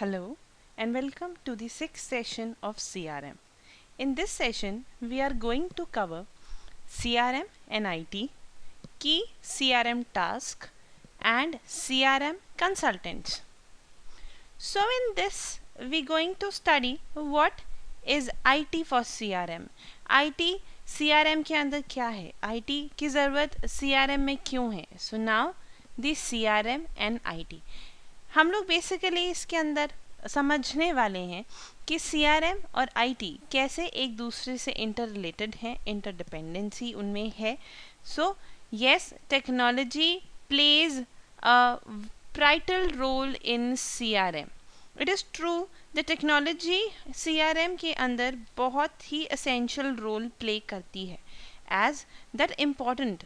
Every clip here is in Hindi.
Hello and welcome to the sixth session of CRM. In this session, we are going to cover CRM and IT, key CRM tasks, and CRM consultants. So in this, we're going to study what is IT for CRM. IT CRM के अंदर क्या है? IT की ज़रूरत CRM में क्यों है? So now the CRM and IT. हम लोग बेसिकली इसके अंदर समझने वाले हैं कि CRM और IT कैसे एक दूसरे से इंटर रिलेटेड हैं, इंटरडिपेंडेंसी उनमें है. So yes, technology plays a vital role in CRM. It is true the technology CRM के अंदर बहुत ही एसेंशियल रोल प्ले करती है. As that important,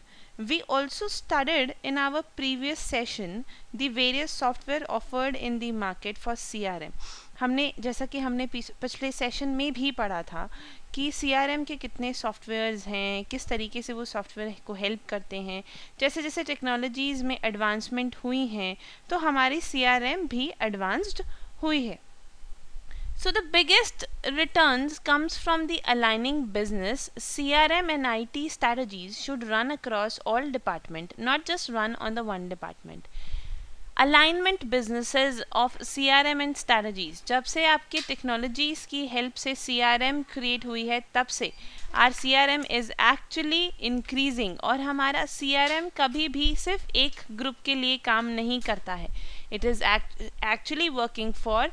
we also studied in our previous session the various software offered in the market for CRM. हमने जैसा कि हमने पिछले सेशन में भी पढ़ा था कि CRM के कितने सॉफ्टवेयर्स हैं, किस तरीके से वो सॉफ्टवेयर को हेल्प करते हैं. जैसे जैसे टेक्नोलॉजीज़ में एडवांसमेंट हुई हैं तो हमारी CRM भी एडवांस्ड हुई है. So the biggest returns comes from the aligning business. CRM and IT strategies should run across all department, not just run on the one department. Alignment businesses of CRM and strategies. जब से आपके टेक्नोलॉजीज़ की हेल्प से CRM क्रिएट हुई है तब से are CRM is actually increasing. और हमारा CRM कभी भी सिर्फ एक ग्रुप के लिए काम नहीं करता है. It is actually working for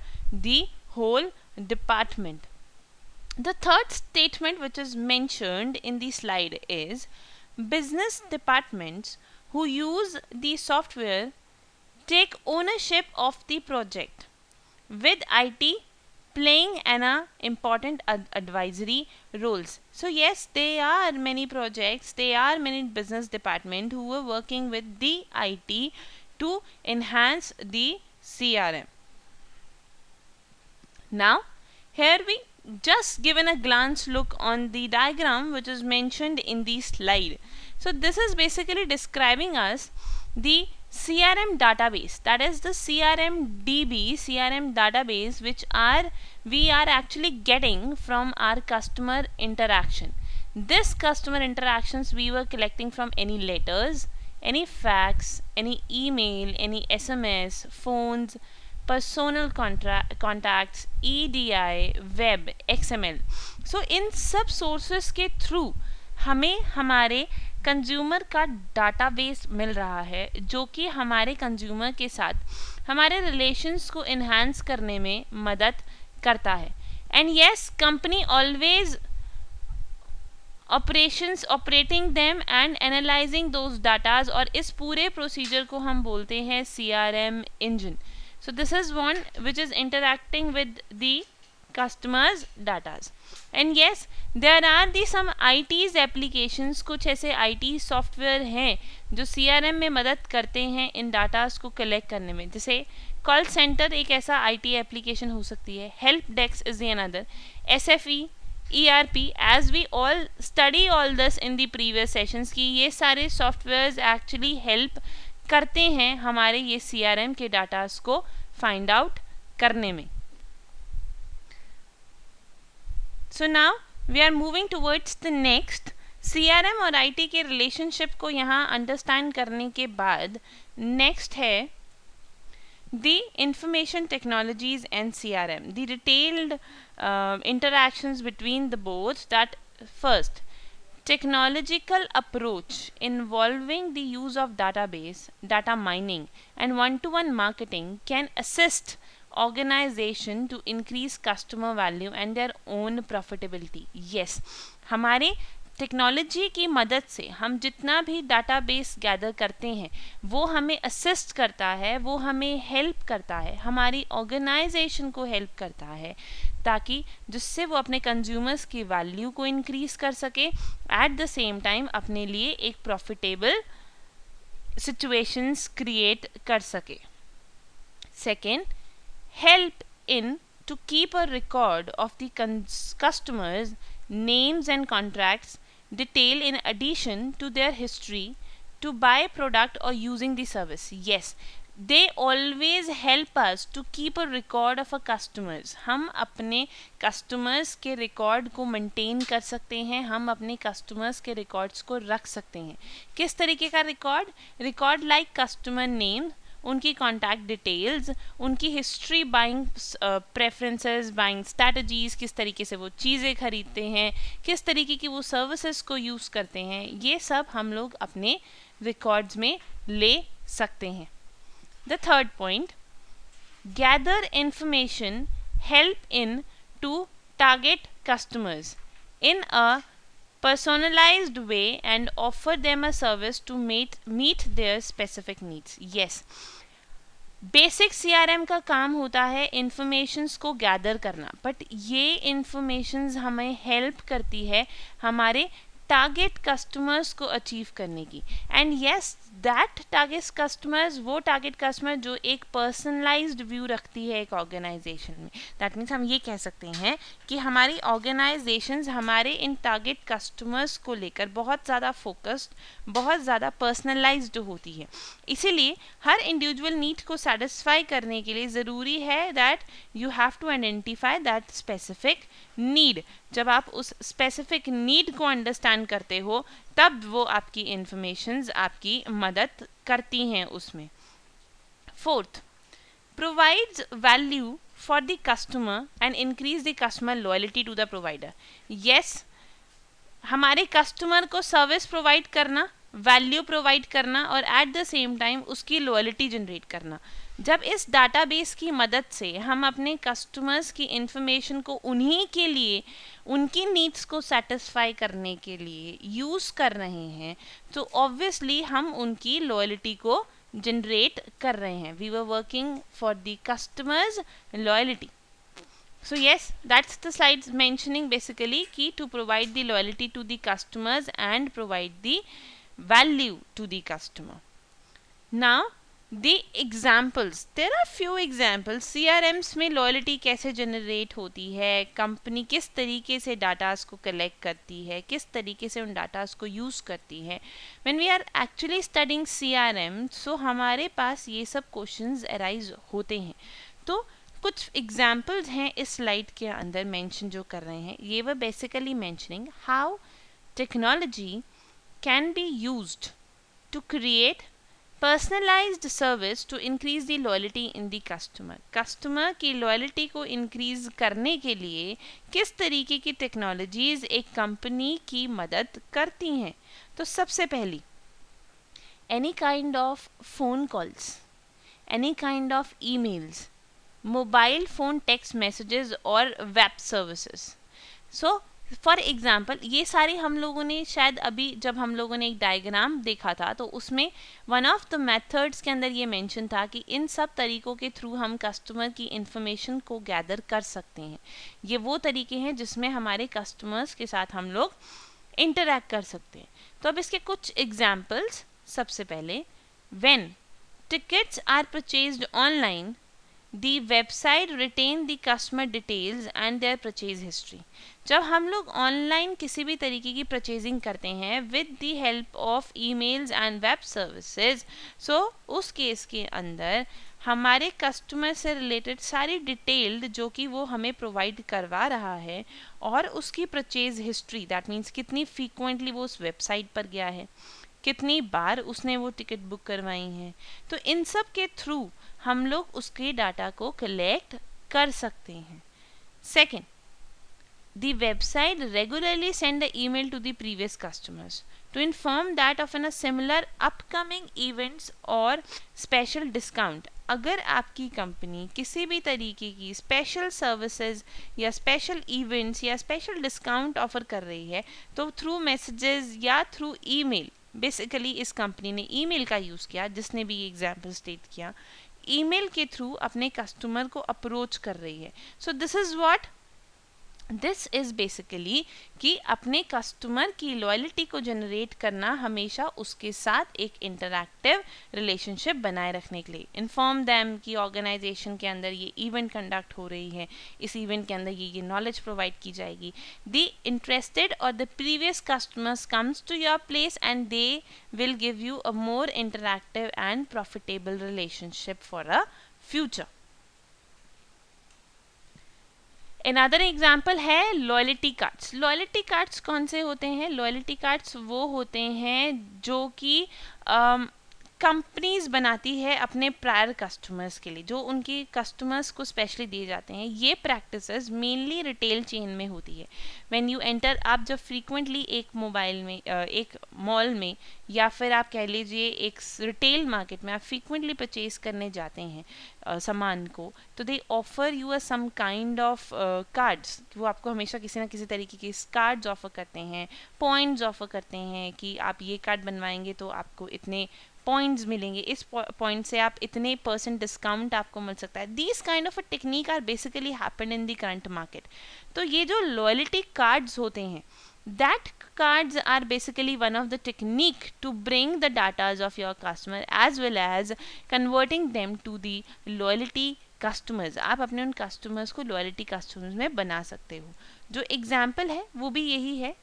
the whole department. The third statement which is mentioned in the slide is business departments who use the software take ownership of the project, with IT playing an important advisory roles. So yes, there are many projects, there are many business department who are working with the IT to enhance the CRM. Now, here we just given a glance look on the diagram which is mentioned in the slide. So this is basically describing us the CRM database, that is the CRM database which we are actually getting from our customer interaction. This customer interactions we were collecting from any letters, any fax, any email, any SMS, phones, personnel contacts, EDI, web, XML. सो इन सब सोर्सेस के थ्रू हमें हमारे कंज्यूमर का डाटाबेस मिल रहा है जो कि हमारे कंज्यूमर के साथ हमारे रिलेशंस को इन्हांस करने में मदद करता है. And yes, company always operating them and analysing those datas, और इस पूरे प्रोसीजर को हम बोलते हैं CRM engine. So this is one which is interacting with the customers' datas. And yes, there are the some IT's applications. कुछ ऐसे IT सॉफ्टवेयर हैं जो CRM में मदद करते हैं इन डाटास को कलेक्ट करने में. जैसे कॉल सेंटर एक ऐसा IT एप्लीकेशन हो सकती है. Help desk is the another. SFE, ERP, as we all study all this in the previous sessions कि ये सारे सॉफ्टवेयर्स एक्चुअली हेल्प करते हैं हमारे ये CRM के डाटास को फाइंड आउट करने में. So now we are moving towards the next. CRM और IT के रिलेशनशिप को यहाँ अंडरस्टैंड करने के बाद नेक्स्ट है the information technologies and CRM, the detailed interactions between the both. That first, technological approach involving the use of database, data mining and one-to-one marketing can assist organization to increase customer value and their own profitability. Yes, हमारे टेक्नोलॉजी की मदद से हम जितना भी डाटाबेस गैदर करते हैं वो हमें असिस्ट करता है, वो हमें हेल्प करता है, हमारी ऑर्गेनाइजेशन को हेल्प करता है ताकि जिससे वो अपने कंज्यूमर्स की वैल्यू को इंक्रीज कर सके, एट द सेम टाइम अपने लिए एक प्रॉफिटेबल सिचुएशंस क्रिएट कर सके. Second, help in to keep a record of the customers names and contracts detail in addition to their history to buy product or using the service. Yes, they always help us to keep a record of a customers. हम अपने customers के record को maintain कर सकते हैं, हम अपने customers के records को रख सकते हैं. किस तरीके का record like customer name, उनकी कॉन्टैक्ट डिटेल्स, उनकी history, buying preferences, buying strategies, किस तरीके से वो चीज़ें खरीदते हैं, किस तरीके की वो सर्विसेज को यूज़ करते हैं, ये सब हम लोग अपने रिकॉर्ड्स में ले सकते हैं. The third point, gather information help in to target customers in a personalized way and offer them a service to meet their specific needs. Yes, basic CRM का काम होता है इंफॉर्मेशंस को गैदर करना, बट ये इंफॉर्मेशंस हमें हेल्प करती है हमारे टारगेट कस्टमर्स को अचीव करने की. And yes, that target customers, वो टारगेट कस्टमर जो एक पर्सनलाइज्ड व्यू रखती है एक ऑर्गेनाइजेशन में. दैट मीन्स हम ये कह सकते हैं कि हमारी ऑर्गेनाइजेशंस हमारे इन टारगेट कस्टमर्स को लेकर बहुत ज़्यादा फोकस्ड, बहुत ज़्यादा पर्सनलाइज्ड होती है. इसीलिए हर इंडिविजुअल नीड को सेटिस्फाई करने के लिए ज़रूरी है that you have to identify that specific need. जब आप उस स्पेसिफिक नीड को अंडरस्टैंड करते हो तब वो आपकी इंफॉर्मेशंस आपकी मदद करती हैं उसमें. Fourth, provides value for the customer and increase the customer loyalty to the provider. Yes, हमारे कस्टमर को सर्विस प्रोवाइड करना, वैल्यू प्रोवाइड करना और एट द सेम टाइम उसकी लॉयल्टी जनरेट करना. जब इस डाटाबेस की मदद से हम अपने कस्टमर्स की इंफॉर्मेशन को उन्हीं के लिए, उनकी नीड्स को सेटिस्फाई करने के लिए यूज़ कर रहे हैं तो ऑब्वियसली हम उनकी लॉयल्टी को जनरेट कर रहे हैं. We were working for the customers loyalty. So yes, that's the slides mentioning basically key to provide the loyalty to the customers and provide the value to the customer. Now the examples, there are few examples. CRMs में loyalty कैसे generate होती है, कंपनी किस तरीके से डाटास को कलेक्ट करती है, किस तरीके से उन डाटास को यूज़ करती है. When we are actually studying CRM, so हमारे पास ये सब क्वेश्चंस arise होते हैं. तो कुछ एग्जाम्पल्स हैं इस स्लाइड के अंदर मेंशन जो कर रहे हैं. ये वो basically mentioning how technology can be used to create personalized service to increase the loyalty in the customer. Customer की लॉयल्टी को इंक्रीज करने के लिए किस तरीके की टेक्नोलॉजीज एक कंपनी की मदद करती हैं. तो सबसे पहली, any kind of phone calls, any kind of emails, mobile phone text messages और web services. So for example ये सारी हम लोगों ने शायद अभी जब हम लोगों ने एक डायग्राम देखा था तो उसमें वन ऑफ द मेथड्स के अंदर ये मेंशन था कि इन सब तरीक़ों के थ्रू हम कस्टमर की इंफॉर्मेशन को गैदर कर सकते हैं. ये वो तरीके हैं जिसमें हमारे कस्टमर्स के साथ हम लोग इंटरैक्ट कर सकते हैं. तो अब इसके कुछ एग्जाम्पल्स. सबसे पहले, when tickets are purchased online, the website retain the customer details and their purchase history. जब हम लोग ऑनलाइन किसी भी तरीके की परचेजिंग करते हैं with the help of emails and web services, so उस केस के अंदर हमारे कस्टमर से रिलेटेड सारी डिटेल्ड जो कि वो हमें प्रोवाइड करवा रहा है और उसकी परचेज हिस्ट्री, दैट मीन्स कितनी फ्रीक्वेंटली वो उस वेबसाइट पर गया है, कितनी बार उसने वो टिकट बुक करवाई हैं, तो इन सब के थ्रू हम लोग उसके डाटा को कलेक्ट कर सकते हैं. Second, the website regularly send the email to the previous customers to inform that of a similar upcoming events और special discount. अगर आपकी कंपनी किसी भी तरीके की स्पेशल सर्विसेज या स्पेशल इवेंट्स या स्पेशल डिस्काउंट ऑफर कर रही है तो थ्रू मैसेजेस या थ्रू ईमेल, बेसिकली इस कंपनी ने ईमेल का यूज़ किया, जिसने भी ये एग्जाम्पल स्टेट किया, ईमेल के थ्रू अपने कस्टमर को अप्रोच कर रही है. So this is what this is basically कि अपने कस्टमर की लॉयल्टी को जनरेट करना, हमेशा उसके साथ एक इंटरैक्टिव रिलेशनशिप बनाए रखने के लिए। इन्फॉर्म दैम कि ऑर्गेनाइजेशन के अंदर ये इवेंट कंडक्ट हो रही है, इस इवेंट के अंदर ये नॉलेज प्रोवाइड की जाएगी। द इंटरेस्टेड और the previous customers comes to your place and they will give you a more interactive and profitable relationship for a future. Another example है लॉयल्टी कार्ड्स। लॉयल्टी कार्ड्स कौन से होते हैं? लॉयल्टी कार्ड्स वो होते हैं जो कि कंपनीज बनाती है अपने प्रायर कस्टमर्स के लिए, जो उनके कस्टमर्स को स्पेशली दिए जाते हैं। ये प्रैक्टिसेस मेनली रिटेल चेन में होती है। व्हेन यू एंटर, आप जब फ्रीक्वेंटली एक मोबाइल में एक मॉल में या फिर आप कह लीजिए एक रिटेल मार्केट में आप फ्रीक्वेंटली परचेज करने जाते हैं सामान को, तो they offer you a some kind of cards. वो आपको हमेशा किसी ना किसी तरीके के कार्ड्स ऑफर करते हैं, पॉइंट्स ऑफर करते हैं कि आप ये कार्ड बनवाएंगे तो आपको इतने पॉइंट्स मिलेंगे, इस पॉइंट से आप इतने % डिस्काउंट आपको मिल सकता है। These kind of a technique are basically happen in the current market. तो ये जो लॉयल्टी कार्ड्स होते हैं, that cards are basically one of the technique to bring the datas of your customer as well as converting them to the loyalty customers। आप अपने उन कस्टमर्स को लॉयल्टी कस्टमर्स में बना सकते हो। जो एग्जाम्पल है वो भी यही है।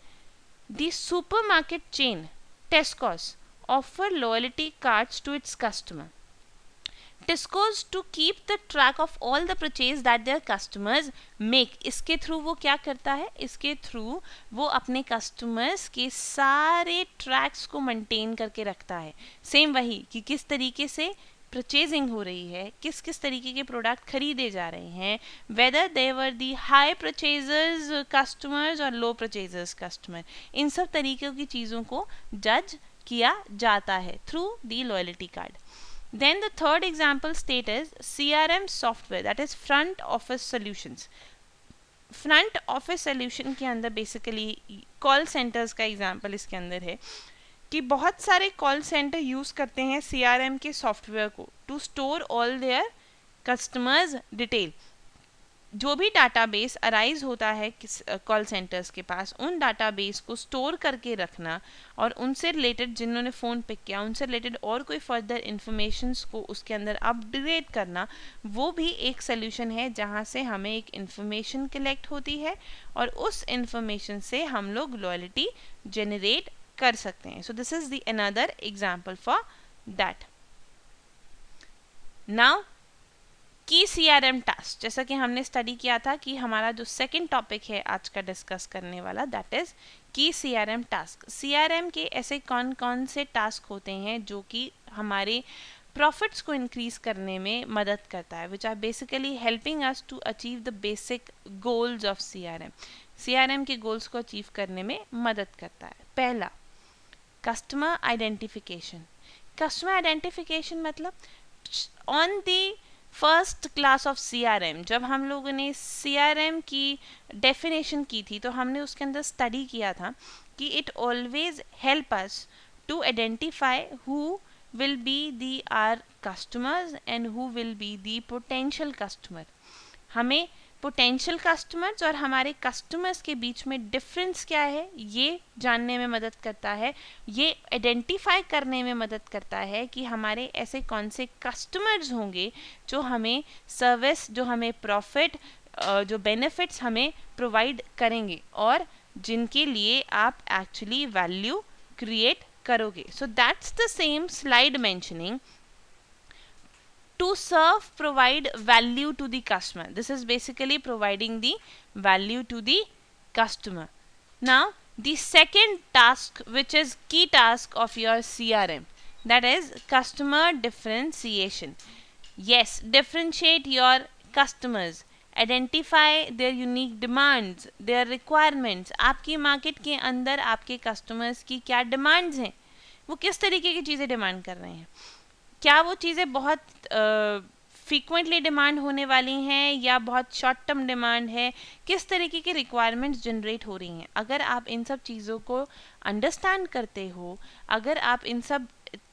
The supermarket chain Tescos offer loyalty cards to its customer. Tesco's to keep the track of all the purchase that their customers make। इसके थ्रू वो क्या करता है? इसके थ्रू वो अपने कस्टमर्स के सारे ट्रैक्स को मेंटेन करके रखता है। सेम वही कि किस तरीके से परचेजिंग हो रही है, किस किस तरीके के प्रोडक्ट खरीदे जा रहे हैं, whether they were the high purchasers customers और लो परचेजर्स कस्टमर, इन सब तरीक़ों की चीज़ों को जज किया जाता है through the loyalty card. Then the third example state is CRM software, that is front office solutions। Front office solution के अंदर बेसिकली कॉल सेंटर्स का एग्जांपल इसके अंदर है कि बहुत सारे कॉल सेंटर यूज़ करते हैं CRM के सॉफ्टवेयर को to store all their customers detail. जो भी डाटाबेस अराइज होता है कॉल सेंटर्स के पास, उन डाटाबेस को स्टोर करके रखना और उनसे रिलेटेड जिन्होंने फ़ोन पिक किया उनसे रिलेटेड और कोई फर्दर इन्फॉर्मेशंस को उसके अंदर अपडेट करना, वो भी एक सोल्यूशन है जहाँ से हमें एक इन्फॉर्मेशन कलेक्ट होती है और उस इन्फॉर्मेशन से हम लोग लॉयल्टी जनरेट कर सकते हैं। So this is the another example for that. Now की CRM टास्क, जैसा कि हमने स्टडी किया था कि हमारा जो सेकंड टॉपिक है आज का डिस्कस करने वाला, दैट इज़ की CRM टास्क। CRM के ऐसे कौन कौन से टास्क होते हैं जो कि हमारे प्रॉफिट्स को इंक्रीज करने में मदद करता है, which are basically helping us to achieve the basic goals of CRM के गोल्स को अचीव करने में मदद करता है। पहला, कस्टमर आइडेंटिफिकेशन। कस्टमर आइडेंटिफिकेशन मतलब on the first class of CRM, जब हम लोगों ने CRM की डेफिनेशन की थी तो हमने उसके अंदर स्टडी किया था कि it always help us to identify who will be the our customers and who will be the potential customer। हमें पोटेंशियल कस्टमर्स और हमारे कस्टमर्स के बीच में डिफरेंस क्या है ये जानने में मदद करता है, ये आइडेंटिफाई करने में मदद करता है कि हमारे ऐसे कौन से कस्टमर्स होंगे जो हमें सर्विस, जो हमें प्रॉफिट, जो बेनिफिट्स हमें प्रोवाइड करेंगे और जिनके लिए आप एक्चुअली वैल्यू क्रिएट करोगे। So that's the same slide mentioning to serve provide value to the customer। This is basically providing the value to the customer। Now the second task, which is key task of your CRM, that is customer differentiation। Yes, differentiate your customers, identify their unique demands, their requirements। आपकी मार्केट के अंदर आपके कस्टमर्स की क्या डिमांड्स हैं, वो किस तरीके की चीज़ें डिमांड कर रहे हैं, क्या वो चीज़ें बहुत फ्रीक्वेंटली डिमांड होने वाली हैं या बहुत शॉर्ट टर्म डिमांड है, किस तरीके की रिक्वायरमेंट्स जनरेट हो रही हैं। अगर आप इन सब चीज़ों को अंडरस्टैंड करते हो, अगर आप इन सब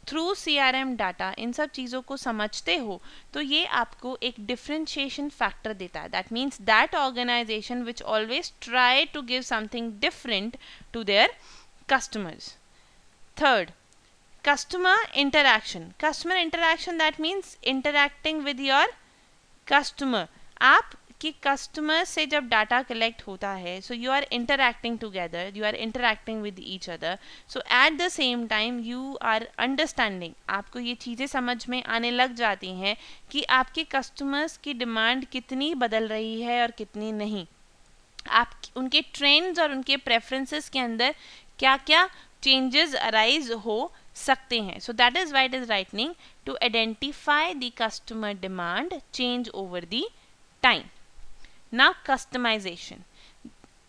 थ्रू CRM डाटा इन सब चीज़ों को समझते हो, तो ये आपको एक डिफ्रेंशिएशन फैक्टर देता है. That means that organization which always try to give something different to their customers. Third, customer interaction. Customer interaction, that means interacting with your customer. आप कि कस्टमर से जब डाटा कलेक्ट होता है, so you are interacting together, you are interacting with each other, so at the same time you are understanding. आपको ये चीज़ें समझ में आने लग जाती हैं कि आपके कस्टमर्स की डिमांड कितनी बदल रही है और कितनी नहीं, आप उनके ट्रेंड्स और उनके प्रेफरेंसेस के अंदर क्या क्या चेंजेस अराइज हो सकते हैं. So that is why it is राइटनिंग to identify the customer demand change over the time. Now customization.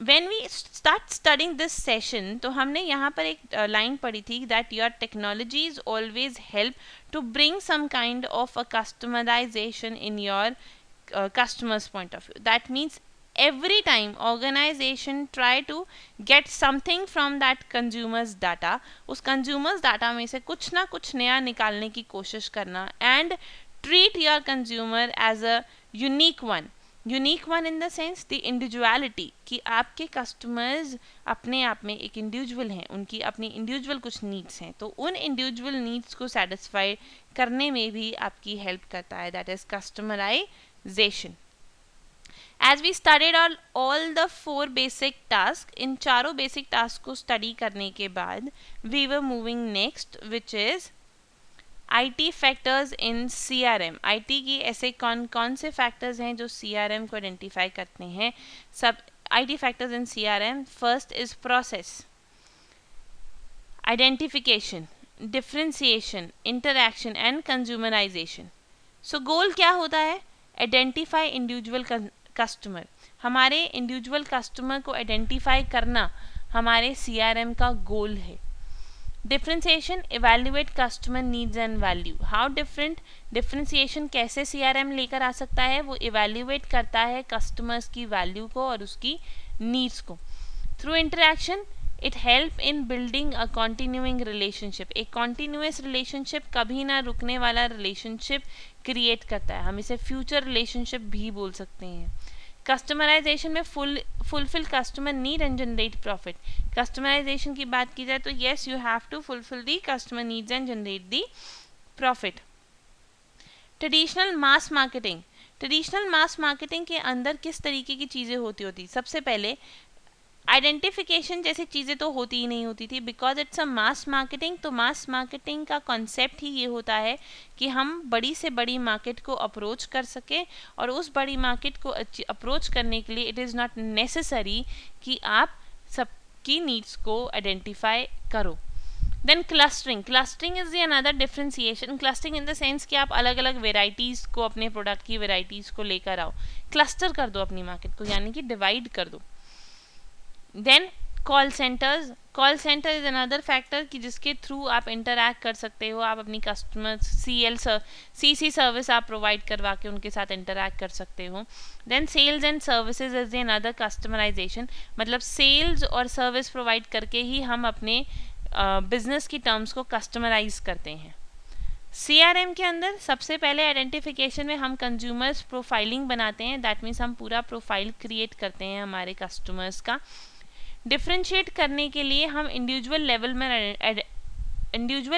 When we start studying this session, तो हमने यहाँ पर एक लाइन पढ़ी थी that your technologies always help to bring some kind of a customization in your customer's point of view. That means every time organization try to get something from that consumer's data, उस consumer's data में से कुछ ना कुछ नया निकालने की कोशिश करना and treat your consumer as a unique one. Unique one in the sense the individuality, कि आपके कस्टमर्स अपने आप में एक इंडिविजुअल हैं, उनकी अपनी इंडिविजुअल कुछ नीड्स हैं, तो उन इंडिविजुअल नीड्स को सेटिस्फाई करने में भी आपकी हेल्प करता है. That is customerization. As we studied all the 4 basic task, इन चारों बेसिक टास्क को स्टडी करने के बाद we were moving next which is IT factors in CRM. IT की ऐसे कौन कौन से फैक्टर्स हैं जो CRM को आइडेंटिफाई करते हैं. सब IT factors in CRM. First is process, identification, differentiation, interaction and consumerization. So goal क्या होता है? Identify individual customer. हमारे इंडिविजुअल कस्टमर को आइडेंटिफाई करना हमारे CRM का गोल है. Differentiation, evaluate customer needs and value. How different? Differentiation कैसे CRM लेकर आ सकता है? वो evaluate करता है customers की value को और उसकी needs को. Through interaction, it help in building a continuing relationship. एक continuous relationship, कभी ना रुकने वाला relationship create करता है. हम इसे future relationship भी बोल सकते हैं. कस्टमराइजेशन में fulfil customer need and generate profit. Customerization की बात की जाए तो yes, you have to fulfil the customer needs and generate the profit. Traditional mass marketing. Traditional mass marketing के अंदर किस तरीके की चीज़ें होती. सबसे पहले आइडेंटिफिकेशन जैसी चीज़ें तो होती ही नहीं होती थी, because it's a mass marketing. तो मास मार्केटिंग का कॉन्सेप्ट ही ये होता है कि हम बड़ी से बड़ी मार्केट को अप्रोच कर सकें, और उस बड़ी मार्केट को अप्रोच करने के लिए इट इज़ नॉट नेसेसरी कि आप सबकी नीड्स को आइडेंटिफाई करो. Then clustering. Clustering is the another differentiation. Clustering in the sense कि आप अलग अलग वेराइटीज़ को, अपने प्रोडक्ट की वेराइटीज़ को लेकर आओ, क्लस्टर कर दो अपनी मार्केट को, यानी कि डिवाइड कर दो. Then call centers. Call center is another factor कि जिसके थ्रू आप इंटरैक्ट कर सकते हो, आप अपनी कस्टमर CC सर्विस आप प्रोवाइड करवा के उनके साथ इंटरैक्ट कर सकते हो. Then sales and services is another customerization. मतलब सेल्स और सर्विस प्रोवाइड करके ही हम अपने बिजनेस की टर्म्स को कस्टमराइज करते हैं. CRM के अंदर सबसे पहले आइडेंटिफिकेशन में हम कंज्यूमर्स प्रोफाइलिंग बनाते हैं. दैट मीन्स हम पूरा प्रोफाइल क्रिएट करते हैं हमारे कस्टमर्स का. डिफ्रेंशिएट करने के लिए हम इंडिविजुअल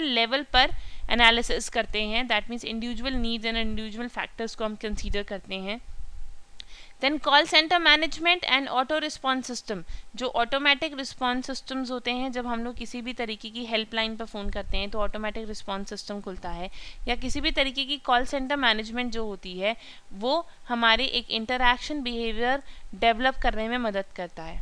लेवल पर एनालिसिस करते हैं. That means individual needs and individual factors को हम कंसीडर करते हैं. Then call center management and auto response system. जो ऑटोमेटिक रिस्पॉन्स सिस्टम्स होते हैं, जब हम लोग किसी भी तरीके की हेल्पलाइन पर फ़ोन करते हैं तो ऑटोमेटिक रिस्पॉन्स सिस्टम खुलता है, या किसी भी तरीके की कॉल सेंटर मैनेजमेंट जो होती है वो हमारे एक इंटरैक्शन बिहेवियर डेवलप करने में मदद करता है.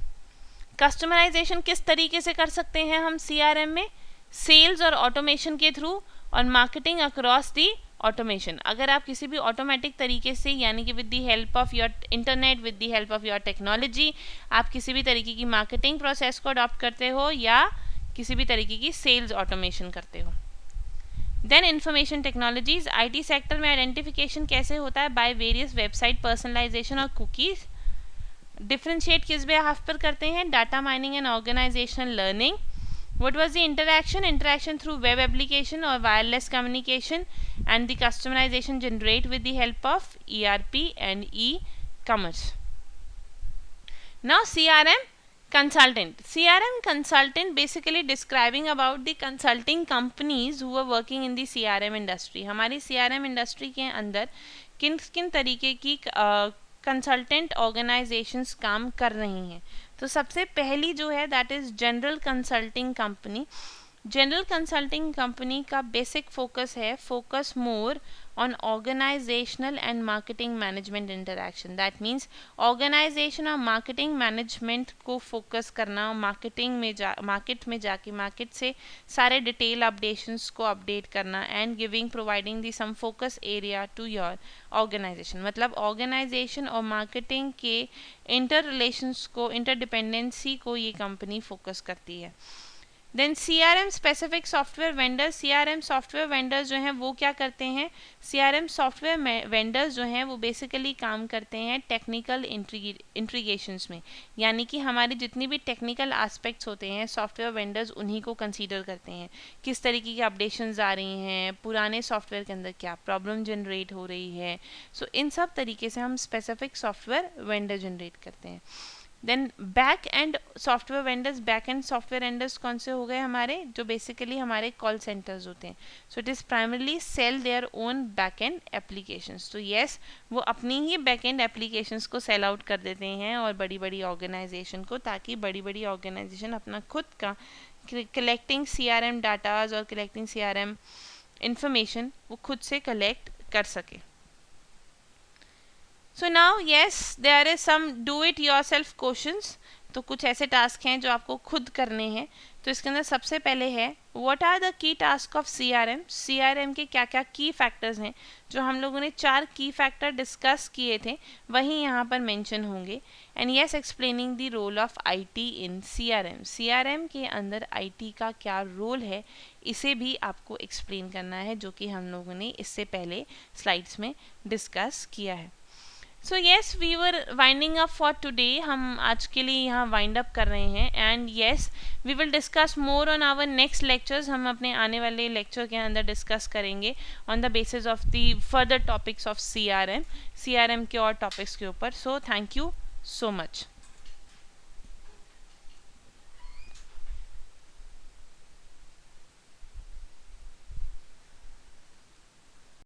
कस्टमराइजेशन किस तरीके से कर सकते हैं हम CRM में? सेल्स और ऑटोमेशन के थ्रू, और मार्केटिंग अक्रॉस दी ऑटोमेशन. अगर आप किसी भी ऑटोमेटिक तरीके से, यानी कि with the help of your internet, with the help of your technology, आप किसी भी तरीके की मार्केटिंग प्रोसेस को अडॉप्ट करते हो या किसी भी तरीके की सेल्स ऑटोमेशन करते हो. Then information technologies. IT sector में आइडेंटिफिकेशन कैसे होता है? बाय वेरियस वेबसाइट पर्सनलाइजेशन और कुकीज़. डिफ्रेंशिएट किस बेहाफ पर करते हैं? Data mining and organizational learning. What was the interaction? Interaction through web application or wireless communication, and the customization generate with the help of ERP and e-commerce. Now CRM consultant. CRM consultant basically describing about the consulting companies who are working in the CRM industry. हमारी CRM industry के अंदर किन किन तरीके की कंसल्टेंट ऑर्गेनाइजेशंस काम कर रही हैं. तो सबसे पहली जो है that is general consulting company. General consulting company का बेसिक फोकस है focus more on organizational and marketing management interaction. That means organization और मार्केटिंग मैनेजमेंट को फोकस करना, मार्केटिंग में मार्केट में जाके मार्केट से सारे डिटेल अपडेशंस को अपडेट करना and giving providing the some focus area to your organization. मतलब ऑर्गेनाइजेशन और मार्केटिंग के इंटर रिलेशंस को, इंटरडिपेंडेंसी को ये कंपनी फोकस करती है. Then CRM specific software vendors. CRM software vendors जो हैं वो क्या करते हैं? CRM सॉफ्टवेयर वेंडर्स जो हैं वो बेसिकली काम करते हैं टेक्निकल इंटीग्रेशंस में. यानी कि हमारी जितनी भी टेक्निकल एस्पेक्ट्स होते हैं सॉफ्टवेयर वेंडर्स उन्हीं को कंसीडर करते हैं. किस तरीके की अपडेशंस आ रही हैं, पुराने सॉफ्टवेयर के अंदर क्या प्रॉब्लम जनरेट हो रही है. सो इन सब तरीके से हम स्पेसिफिक सॉफ्टवेयर वेंडर जनरेट करते हैं. Then back end software vendors. Back end software vendors कौन से हो गए हमारे? जो बेसिकली हमारे कॉल सेंटर्स होते हैं. So it is primarily sell their own back end applications. तो येस वो अपनी ही बैक एंड एप्लीकेशंस को सेल आउट कर देते हैं और बड़ी बड़ी ऑर्गेनाइजेशन को, ताकि बड़ी बड़ी ऑर्गेनाइजेशन अपना खुद का कलेक्टिंग CRM डाटाज और कलेक्टिंग CRM इंफॉर्मेशन वो खुद से कलेक्ट कर सके. So now yes there is some do it yourself questions. तो कुछ ऐसे टास्क हैं जो आपको खुद करने हैं. तो इसके अंदर सबसे पहले है what are the key task of CRM. CRM के क्या क्या की फैक्टर्स हैं? जो हम लोगों ने 4 की फैक्टर डिस्कस किए थे वही यहाँ पर मेंशन होंगे. And yes explaining the role of IT in CRM. CRM के अंदर IT का क्या रोल है इसे भी आपको एक्सप्लेन करना है, जो कि हम लोगों ने इससे पहले स्लाइड्स में डिस्कस किया है. So yes we were winding up for today. हम आज के लिए यहाँ वाइंड अप कर रहे हैं. And yes we will discuss more on our next lectures. हम अपने आने वाले लेक्चर के अंदर डिस्कस करेंगे on the basis of the further topics of CRM के और टॉपिक्स के ऊपर. So thank you so much.